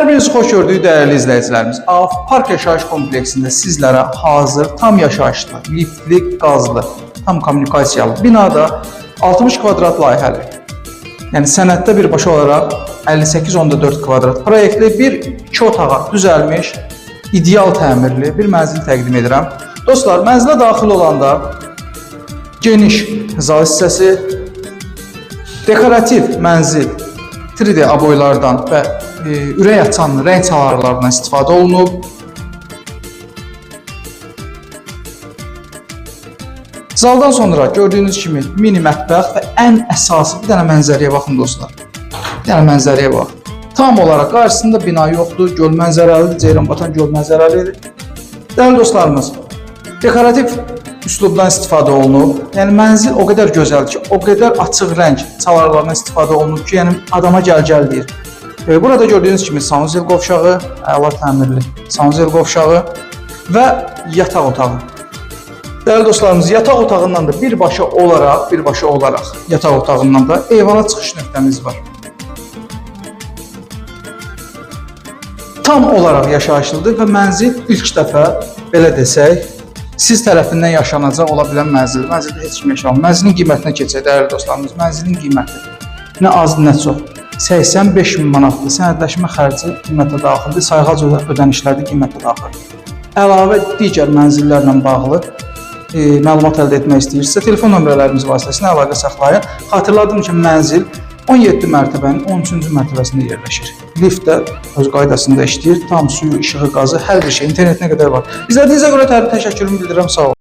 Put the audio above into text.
Bizi xoş gördük dəyərli izləyicilərimiz. AF Park yaşayış kompleksində sizlərə hazır tam yaşayışlı, liftli, qazlı, tam kommunikasiyalı binada 60 kvadrat layihəli. Yəni sənəddə birbaşa olaraq 58.4 kvadrat proyektli bir 2 otağa düzəlmiş, ideal təmirli bir mənzil təqdim edirəm. Dostlar, mənzilə daxil olanda geniş zal hissəsi, dekorativ mənzil 3D aboylardan və ürək açan rəng çalarlarından istifadə olunub. Zaldan sonra gördüyünüz kimi mini mətbəx və ən əsası bir dənə mənzərəyə baxın dostlar. Bir dənə mənzərəyə bax. Tam olaraq qarşısında bina yoxdur, göl mənzərəlidir, Ceyranbatan göl mənzərəlidir. Dəyərli dostlarımız, dekorativ üslubdan istifadə olunub. Yəni mənzil o qədər gözəldir ki, o qədər açıq rəng çalarlarından istifadə olunub ki, yəni adama gəl deyir. Burada gördüyünüz kimi sanuzel qovşağı, əla təmirli sanuzel qovşağı və yataq otağı. Dəyərli dostlarımız, yataq otağından da birbaşa olaraq yataq otağından da eyvana çıxış nöqtəmiz var. Tam olaraq yaşayışlıdır və mənzil ilk dəfə belə desək, siz tərəfindən yaşanacaq ola bilən mənzil. Mənzildə heç kim yaşamır. Mənzilin qiymətinə keçək dəyərli dostlarımız. Mənzilin qiyməti nə az, nə çox. 85.000 manatlı sənədləşmə xərci qiymətə daxildir, sayğac ödənişləri qiymətə daxildir. Əlavə digər mənzillərlə bağlı məlumat əldə etmək istəyirsə, telefon nömrələrimiz vasitəsilə əlaqə saxlayın. Xatırladım ki, mənzil 17 mərtəbənin 13-cü mərtəbəsində yerləşir. Lift də öz qaydasında işləyir. Tam suyu, işığı, qazı, hər bir şey internetinə qədər var. İzlədiyinizə görə təşəkkürümü bildirirəm. Sağ olun.